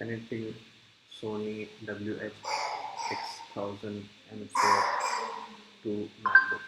Anything Sony WH6000 M4 to MacBook.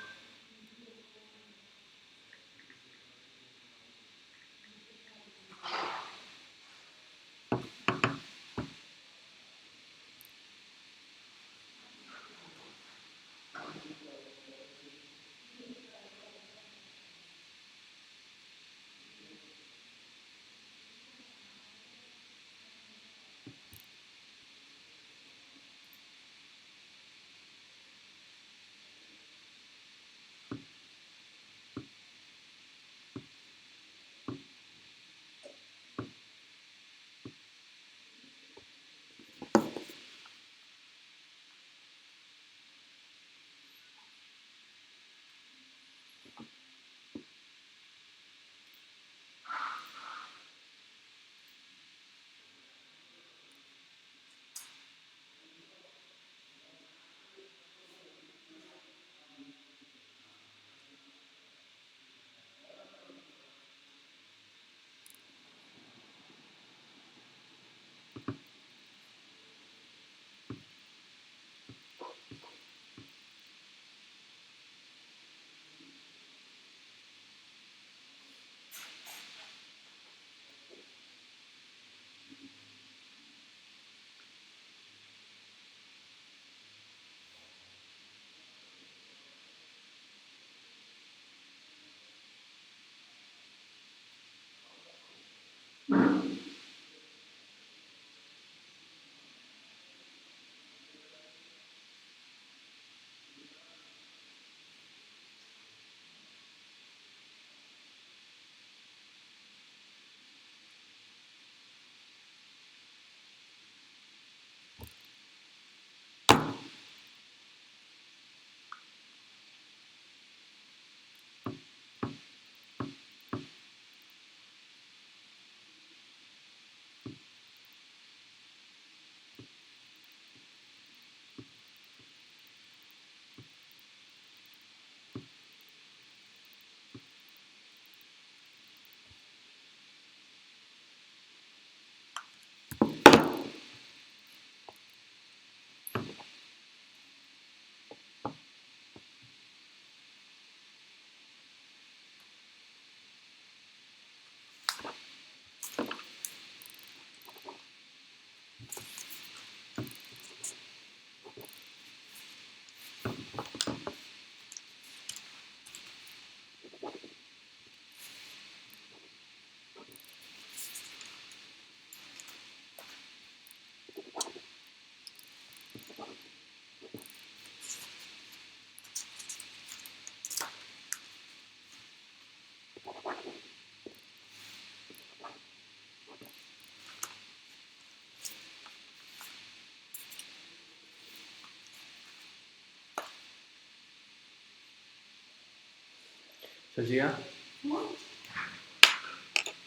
Sajia,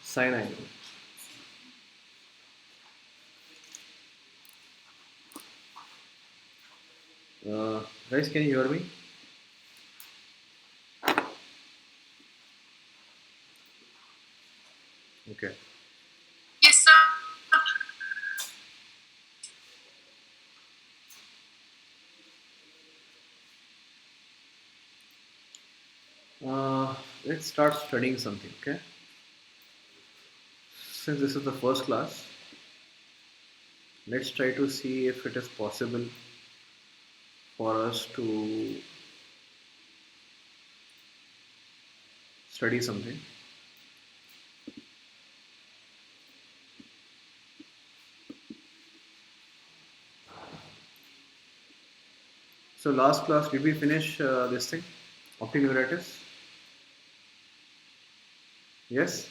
cyanide. Guys, can you hear me? Okay. Yes, sir. Let's start studying something, okay? Since this is the first class, let's try to see if it is possible for us to study something. So last class, did we finish this thing? Optic Yes?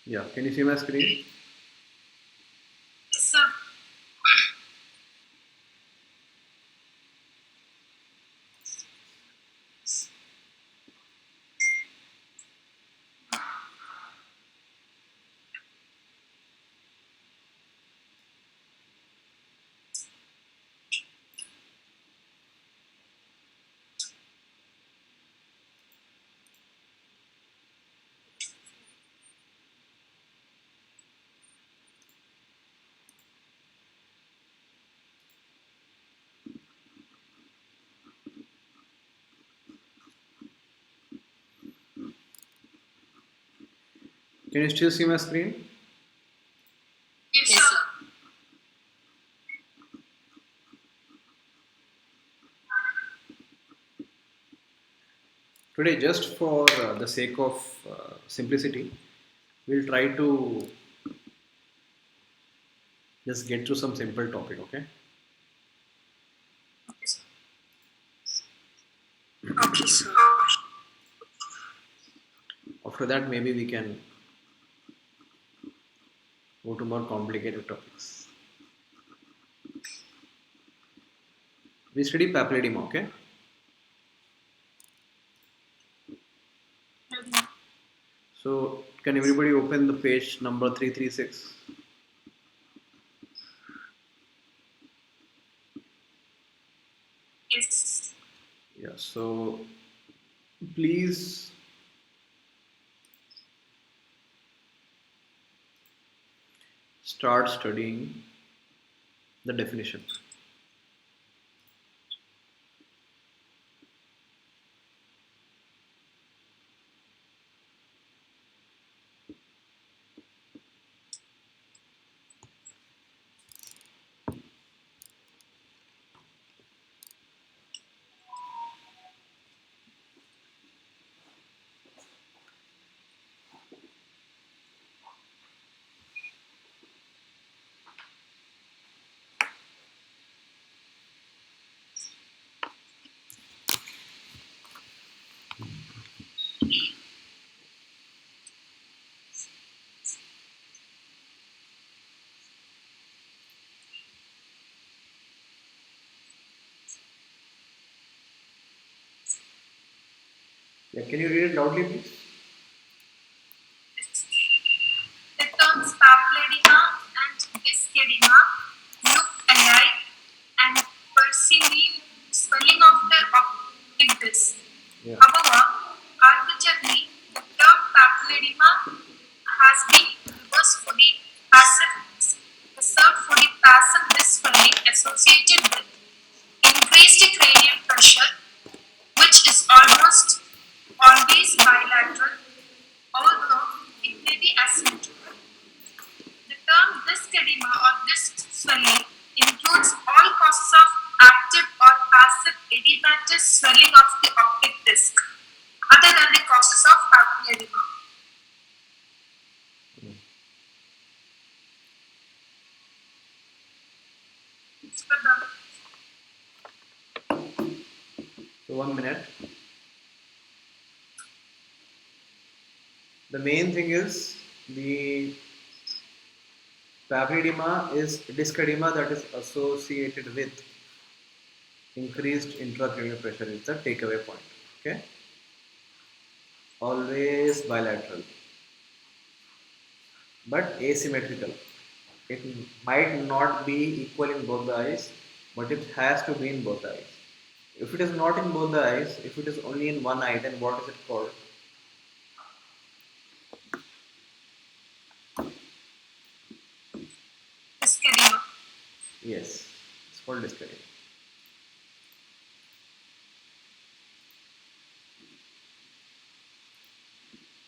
Yeah, can you see my screen? Yes, sir. Can you still see my screen? Yes, sir. Today, just for the sake of simplicity, we'll try to just get through some simple topic, okay? Okay, sir. After that, maybe we can go to more complicated topics. We study papilledema, okay? So, can everybody open the page number 336? Yes. Yeah, so please start studying the definition. Yeah, can you read it loudly, please? The terms papilledema and discedema look alike and perceive swelling of the optic disc. Yeah. However, arbitrarily, the term papilledema has been reversed for the reserved for the passive disc swelling associated with increased cranial pressure, which is almost always bilateral, although it may be asymmetrical. The term disc edema or disc swelling includes all causes of active or passive edematous swelling of the optic disc, other than the causes of papilledema. So 1 minute. The main thing is the papilledema is disc edema that is associated with increased intracranial pressure is the takeaway point. Okay, always bilateral, but asymmetrical. It might not be equal in both the eyes, but it has to be in both the eyes. If it is not in both the eyes, if it is only in one eye, then what is it called? Disc edema. Yes, it's called disc edema.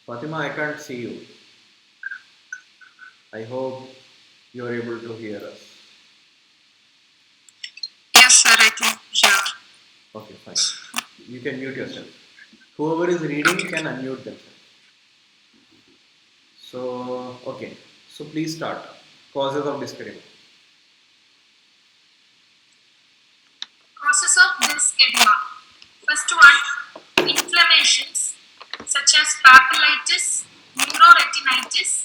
Fatima, I can't see you. I hope you are able to hear us. Yes, sir, I can hear. Okay, fine. You can mute yourself. Whoever is reading can unmute themselves. So, okay. So please start. Causes of disc edema. Causes of disc edema. First one, inflammations such as papillitis, neuroretinitis,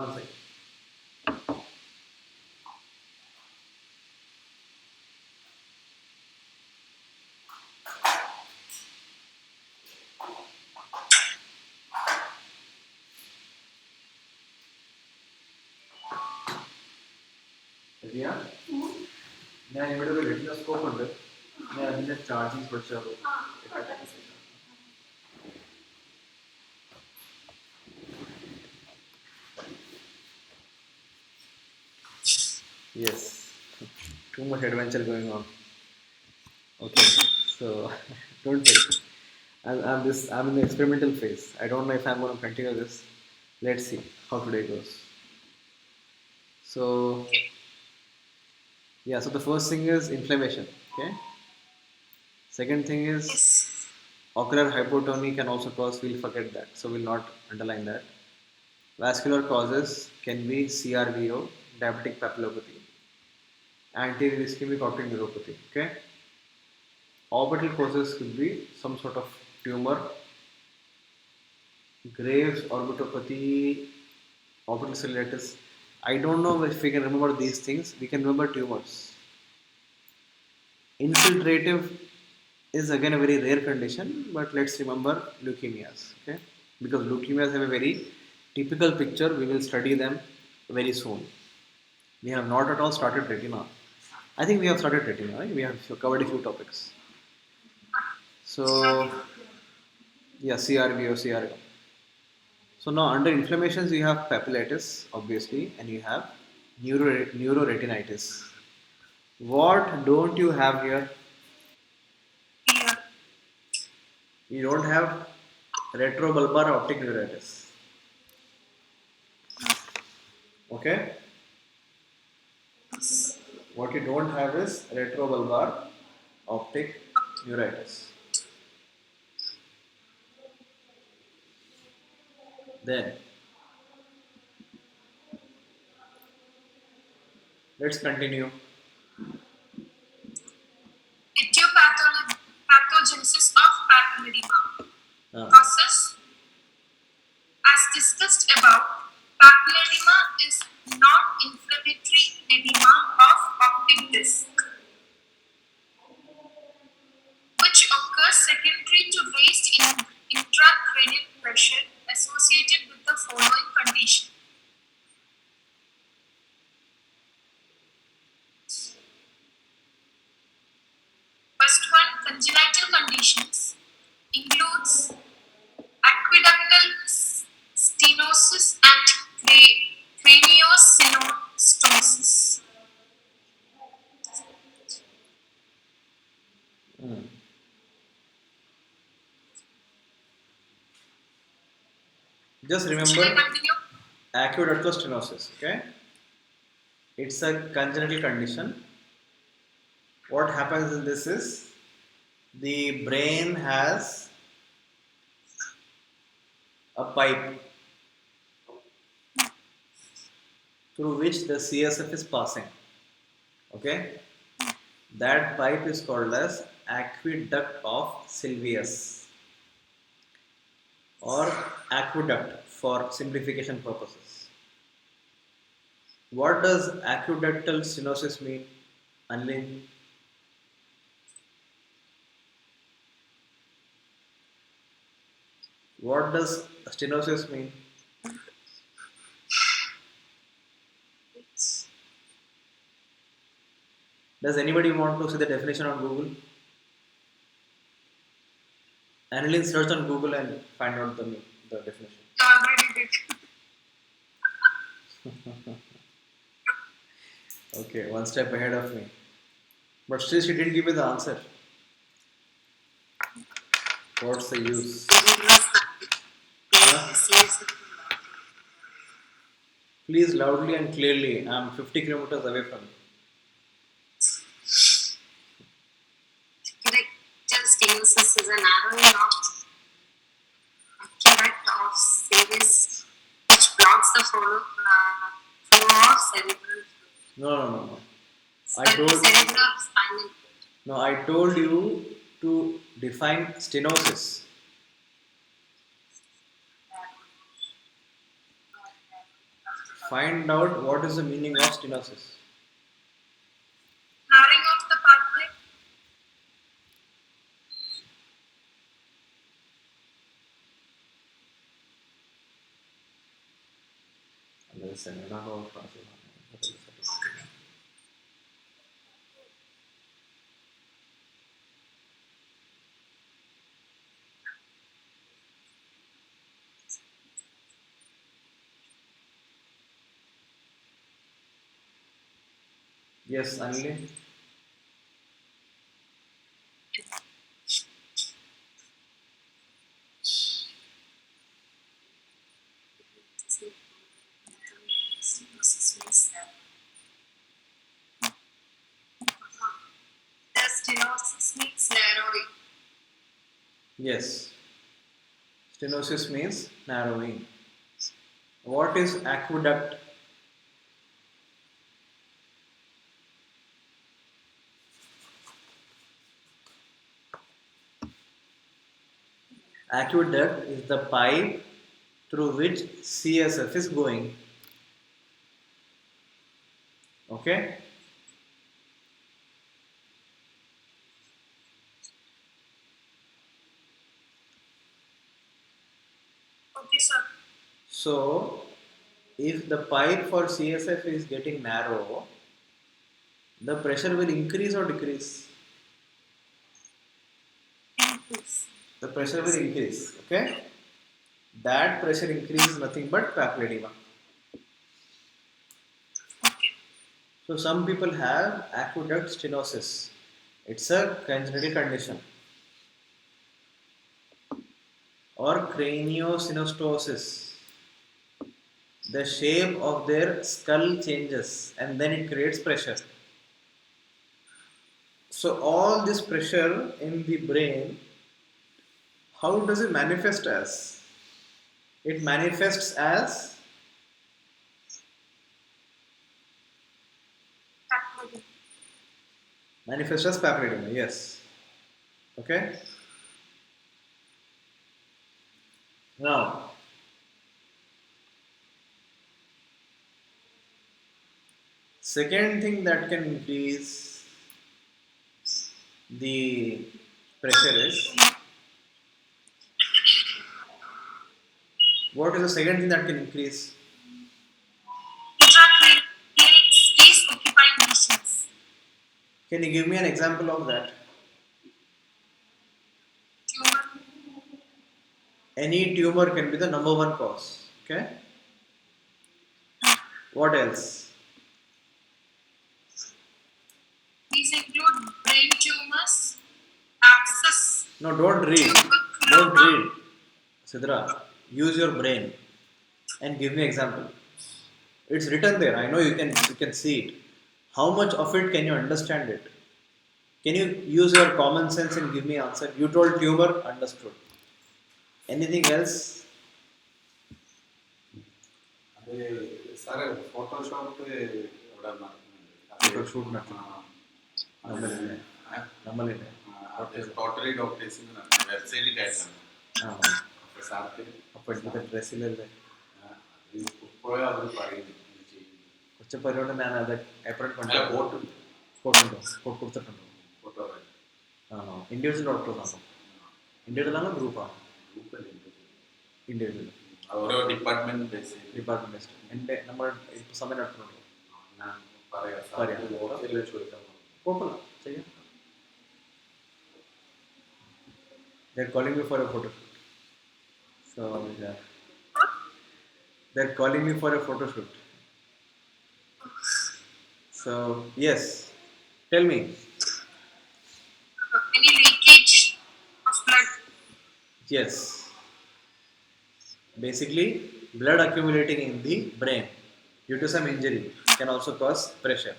One second. ശരിയാ ഞാൻ ഇവിടെ ഒരു റെറ്റിനോസ്കോപ്പ് ഉണ്ട് ഞാൻ അതിന്റെ charging പഠിച്ചത് yes too much adventure going on okay so don't worry I'm in the experimental phase I don't know if I'm going to continue this let's see how today goes so yeah so the first thing is inflammation okay second thing is Yes. ocular hypotony can also cause we'll forget that so we'll not underline that vascular causes can be CRVO diabetic papillopathy anterior ischemic optic neuropathy okay orbital causes could be some sort of tumor Graves orbitopathy orbital cellulitis I don't know if we can remember these things we can remember tumors infiltrative is again a very rare condition but let's remember leukemias okay because leukemias have a very typical picture we will study them very soon we have not at all started retina I think we have started retina right we have covered a few topics so yeah CRVO so now under inflammations you have papillitis obviously and you have neuroretinitis what don't you have here Yeah. you don't have retrobulbar optic neuritis okay what you don't have is retrobulbar optic neuritis then let's continue Etiopathogenesis of papilledema. uh, Process. As discussed above, papilledema is non-inflammatory edema of optic disc, which occurs secondary to raised intracranial pressure associated with the following condition. First one, congenital conditions includes aqueductal stenosis and craniosynostosis. mm. just Shall I remember continue? aqueductal stenosis okay it's a congenital condition what happens in this is the brain has a pipe through which the CSF is passing. Okay, that pipe is called as aqueduct of Sylvius or aqueduct for simplification purposes. What does aqueductal stenosis mean, Anlin? What does stenosis mean? Does anybody want to see the definition on Google? Annalyn, search on Google and find out the definition. Already did. Okay, one step ahead of me. But still, she didn't give me the answer. What's the use? Huh? Please, loudly and clearly. I'm 50 kilometers away from you. Stenosis is a narrowing of aqueduct of Sylvius which blocks the flow of cerebral fluid. No. Cerebral spinal fluid. No, I told you to define stenosis. Find out what is the meaning of stenosis. Narrowing of the pathway. Yes, Anil. Stenosis means the stenosis means narrowing. Yes. Stenosis means narrowing. What is aqueduct? Aqueduct is the pipe through which CSF is going. Okay? Okay, sir. So, if the pipe for CSF is getting narrow, the pressure will increase or decrease? Increase. The pressure will increase. Okay? That pressure increase is nothing but papilledema. Okay. So, some people have aqueduct stenosis. It's a congenital condition. Or craniosynostosis. The shape of their skull changes and then it creates pressure. So all this pressure in the brain, how does it manifest as? It manifests as Pathway. papilledema. Yes. Okay. Now, second thing that can increase the pressure is, what is the second thing that can increase? Intracranial space occupying lesions. Can you give me an example of that? Tumor. Any tumor can be the number one cause. Okay. What else? These include brain tumors, abscess, No, don't read. Don't tuberculoma. read. Sidra, use your brain and give me example. It's written there. I know you can see it. How much of it can you understand it? Can you use your common sense and give me answer? You told tumor, understood. Anything else? ಅದೇ sir Photoshop Photo shoot ನಮ್ಮಲ್ಲಿದೆ. ನಮ್ಮಲ್ಲಿದೆ. Totally ഡോക്ടേഴ്സിന് വെബ്സൈറ്റിൽ കയറ്റാണ് സാർക്ക് അപ്പോൾ ഇപ്പോഴത്തെ ഡ്രസ്സിലല്ലേ ഇപ്പോഴും അവർ പറയുന്നു കുറച്ച് പരിപാടി ഞാൻ അത് എപ്പോഴും നല്ല കോട്ടുണ്ടോ കോട്ട് കൊടുത്തിട്ടുണ്ടോ ഫോട്ടോ ആണോ ഇൻഡിവിജ്വൽ ഡോക്ടേഴ്സാണോ ഇൻഡിവിജ്വലാണോ ഗ്രൂപ്പാണോ ഗ്രൂപ്പല്ലേ ഇൻഡിവിജ്വൽ ഓരോ ഡിപ്പാർട്ട്മെന്റ് ബേസ് ഡിപ്പാർട്ട്മെന്റ് ബേസ്ഡ് എൻ്റെ നമ്മൾ ഇപ്പോൾ സമയം നടത്തുന്നുണ്ടോ ഞാൻ പറയാം പറയാം. ഓക്കെയല്ലേ ചോദിക്കാൻ കുഴപ്പമില്ല ചെയ്യാം. They're calling me for a photo shoot. So yeah. They're calling me for a photo shoot. So yes. Tell me. Any leakage of blood. Yes. Basically, blood accumulating in the brain due to some injury can also cause pressure.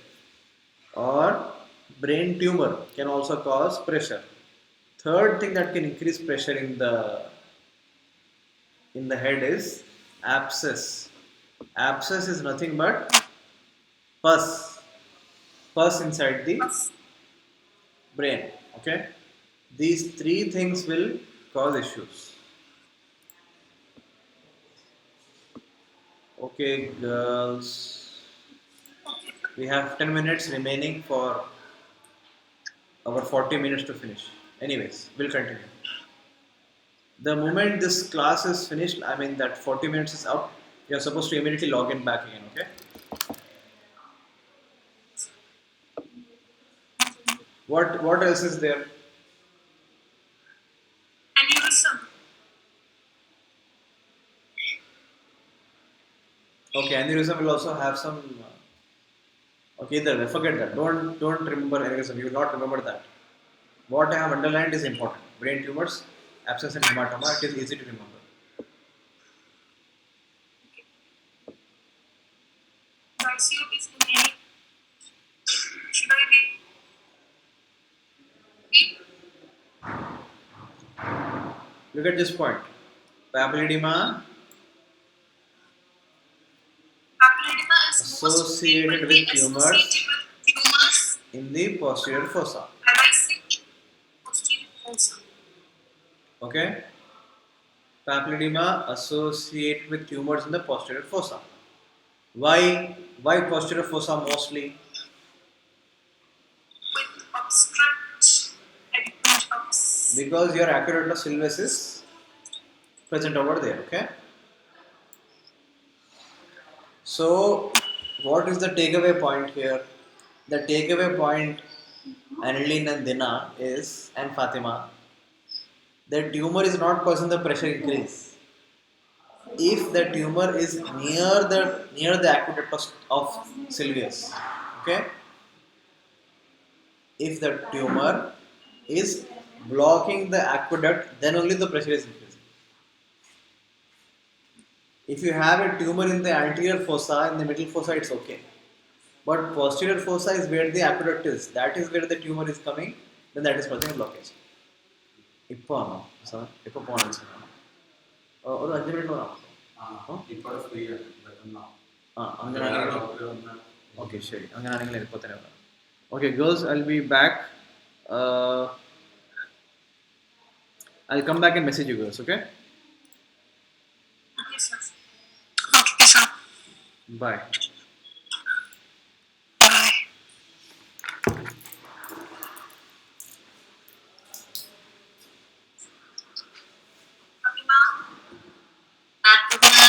Or brain tumor can also cause pressure. Third thing that can increase pressure in the head is abscess. Abscess is nothing but pus inside the brain. Okay, these three things will cause issues. Okay, girls. We have 10 minutes remaining for our 40 minutes to finish. Anyways, we'll continue. The moment this class is finished, I mean that 40 minutes is up, you're supposed to immediately log in back again, okay? What else is there? Aneurysm. Okay, aneurysm will also have some. Okay, then forget that. Don't remember aneurysm. You will not remember that. What I have underlined is important. Brain tumors, abscess and hematoma. It is easy to remember. ICU is remaining. Should I repeat? Look at this point. Papilledema Papilledema is most associated frequently with tumors associated with tumors in the posterior fossa. arising in posterior fossa. Okay. Papilledema associated with tumors in the posterior fossa. Why? Why posterior fossa mostly? With obstruct adequate obs. Because your aqueductus sylvis is present over there. Okay. So, what is the takeaway point here? The takeaway point, Annalyn and Dina is, and Fatima, the tumor is not causing the pressure increase. If the tumor is near the aqueduct of sylvius, okay. If the tumor is blocking the aqueduct, then only the pressure is increasing. If you have a tumor in the anterior fossa, in the middle fossa, it's okay. But posterior fossa is where the aqueduct is. That is where the tumor is coming. Then that is causing a blockage. ഇപ്പോഴാണോ sir ഇപ്പോൾ പോകണം sir ഒരു 5 minute ഇപ്പോൾ free ആണ് പെട്ടെന്ന് ആ അങ്ങനെ വേറെ ഡോക്ടർ വന്നാൽ ഓക്കെ ശരി അങ്ങനെയാണെങ്കിൽ ഇപ്പോൾ തന്നെ വരാം okay girls I will be back I'll come back and message you girls, okay? Okay, sir. Okay, sir. Bye. Bye. Fatima. Fatima.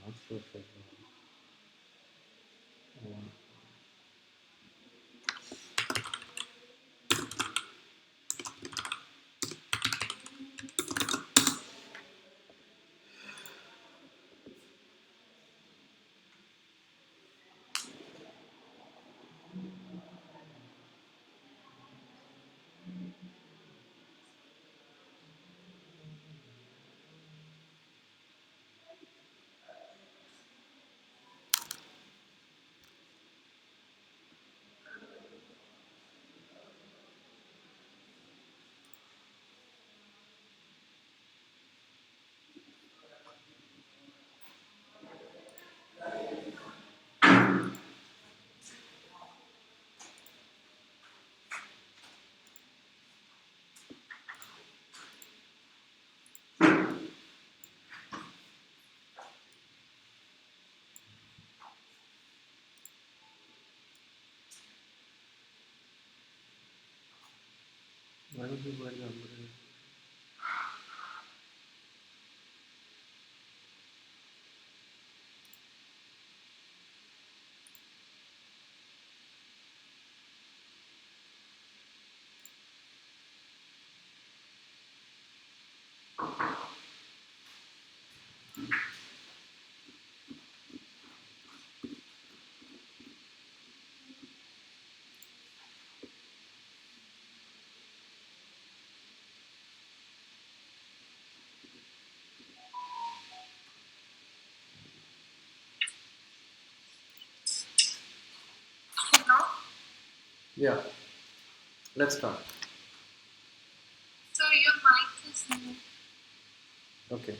Not so sure. Why don't you wear the umbrella? Hello. Yeah, let's start. So your mic is new. Okay.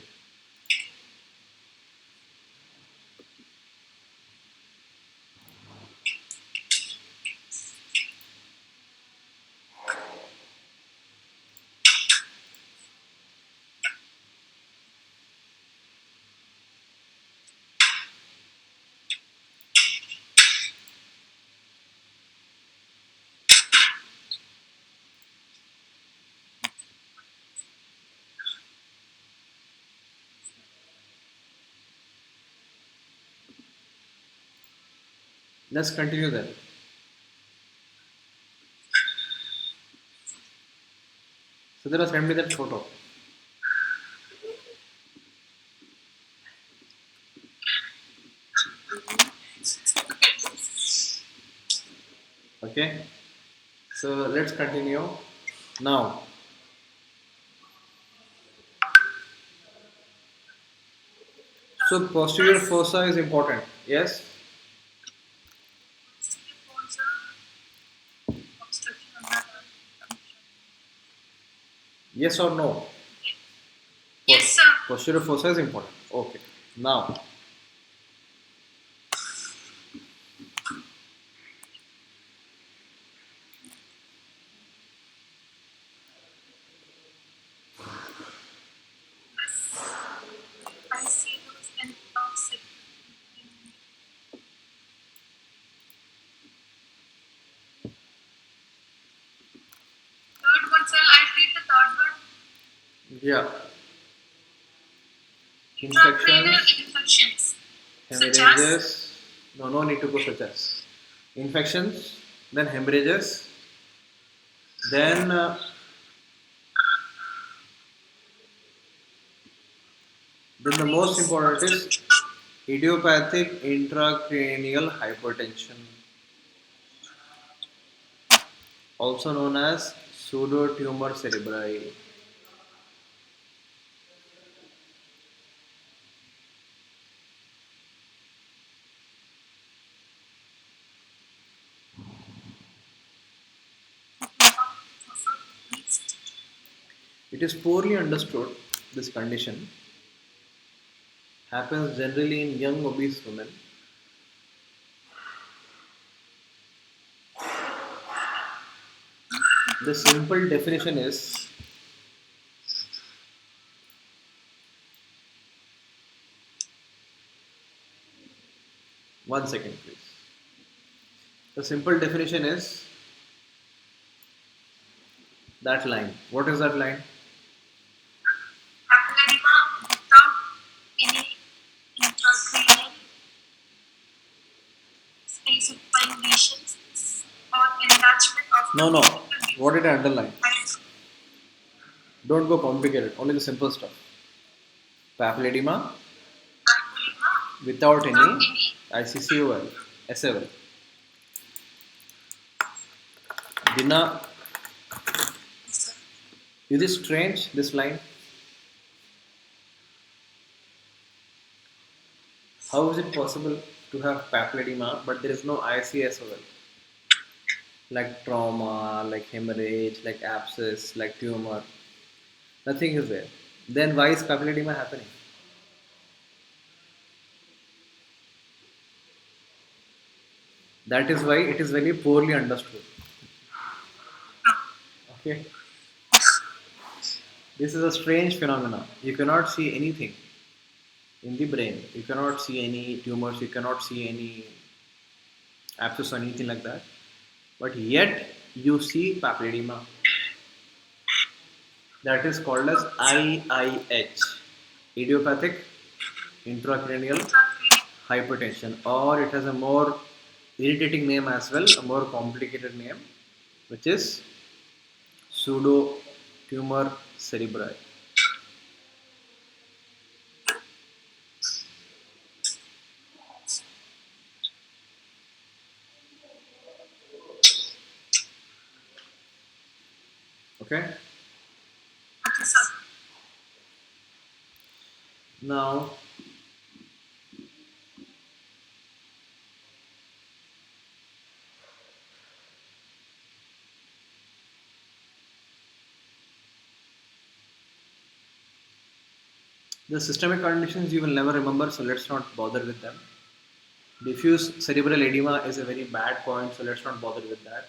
Let's continue then. So there was send me that photo. Okay. So let's continue. Now, so posterior fossa is important. Yes. Yes or no? Yes, sir. Posterior fossa is important. Okay. Now, I see those in toxic. Third one, sir. I read the third one. yeah. Intracranial Infections, infections, such as hemorrhages. No need to go such as. Infections, then hemorrhages, then the most important is idiopathic intracranial hypertension, also known as pseudotumor cerebri. It is poorly understood. This condition happens generally in young obese women. The simple definition is, one second please. The simple definition is that line. What is that line? Papilledema without any intracranial specifying lesions or enlargement of the No. cortical What did I underline? view. Don't go complicated. Only the simple stuff. Papilledema Papilledema without without any any ICCOL, SAL. Dina, is it strange this line? How is it possible to have papilledema but there is no ICSOL? Like trauma, like hemorrhage, like abscess, like tumor. Nothing is there. Then why is papilledema happening? That is why it is very poorly understood. Okay. This is a strange phenomenon. You cannot see anything in the brain. You cannot see any tumors. You cannot see any abscess or anything like that. But yet you see papilledema. That is called as IIH, idiopathic intracranial intracranial hypertension, or it has a more irritating name as well, a more complicated name, which is pseudotumor cerebri. Okay. Okay, sir. Now, the systemic conditions you will never remember, so let's not bother with them. Diffuse cerebral edema is a very bad point, so let's not bother with that.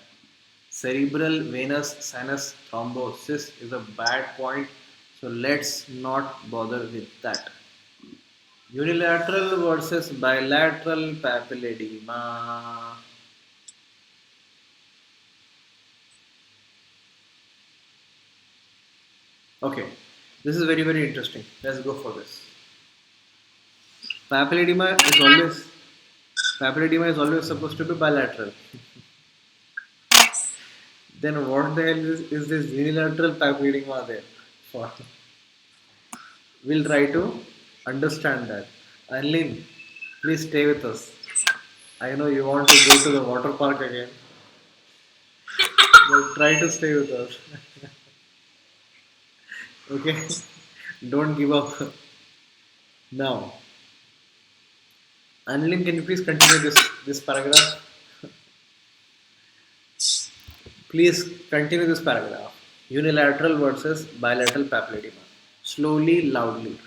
Cerebral venous sinus thrombosis is a bad point, so let's not bother with that. Unilateral versus bilateral papilledema. Okay, this is very very interesting. Let's go for this. Papilledema is always papilledema is always supposed to be bilateral. Yes. Then what the hell is this unilateral papilledema there for? We'll try to understand that. Anlin, please stay with us. Yes, sir. I know you want to go to the water park again, but try to stay with us. Okay? Don't give up. Now, Anlin, can you please continue this paragraph? Please continue this paragraph. Unilateral versus bilateral papilledema. Slowly, loudly.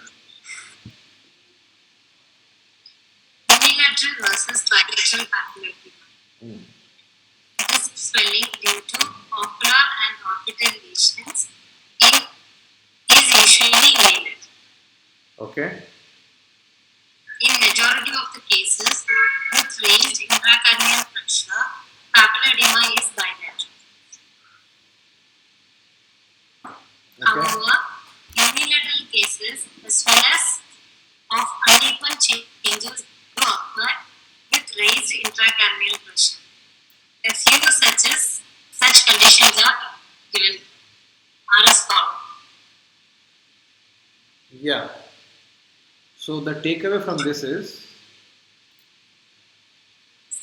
Unilateral versus bilateral papilledema. Hmm. This swelling due to ocular and orbital lesions is usually graded. Okay? In majority of the cases, with raised intracranial pressure, papilledema is bilateral. Okay? However, unilateral cases as well as of unequal changes do occur with raised intracranial pressure. A few such conditions are given are as follows. Yeah. So the takeaway from this is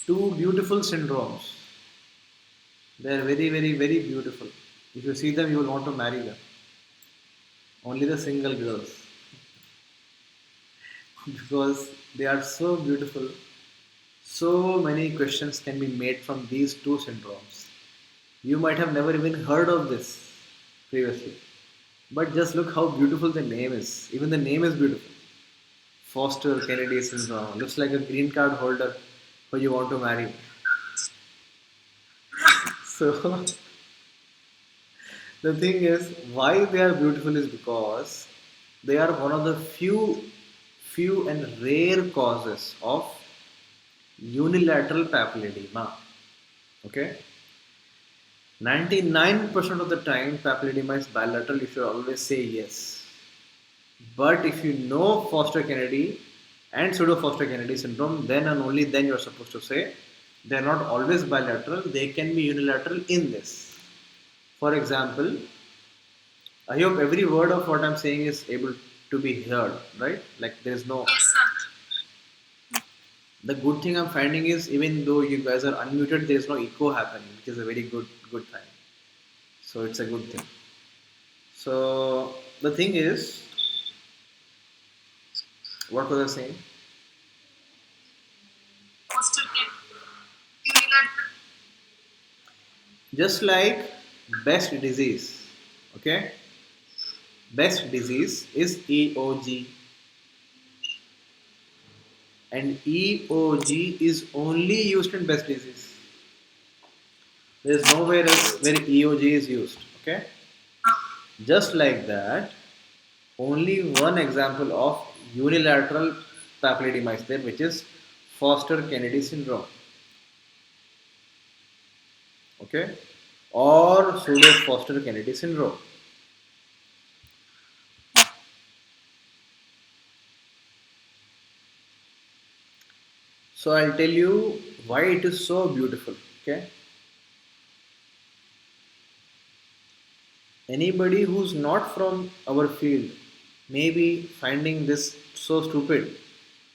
two beautiful syndromes. They are very, very, very beautiful. If you see them, you will want to marry them. Only the single girls. Because they are so beautiful. So many questions can be made from these two syndromes. You might have never even heard of this previously. But just look how beautiful the name is. Even the name is beautiful. Foster Kennedy syndrome. Looks like a green card holder who you want to marry. So, The thing is, why they are beautiful is because they are one of the few and rare causes of unilateral papilledema. Okay, 99% of the time papilledema is bilateral. You should always say yes. But if you know Foster Kennedy and pseudo Foster Kennedy syndrome, then and only then you are supposed to say they are not always bilateral. They can be unilateral in this. For example, I hope every word of what I'm saying is able to be heard, right? Like there's no. Yes, sir. The good thing I'm finding is even though you guys are unmuted, there is no echo happening, which is a very good thing. So it's a good thing. So the thing is, what was I saying? Foster care. Unilateral. Just like best disease, okay? Best disease is EOG, and EOG is only used in best disease. There is nowhere else where EOG is used, okay? Just like that, only one example of unilateral papilledema is there, which is Foster Kennedy syndrome, okay, or pseudo Foster Kennedy syndrome. So I'll tell you why it is so beautiful. Okay, anybody who's not from our field may be finding this so stupid.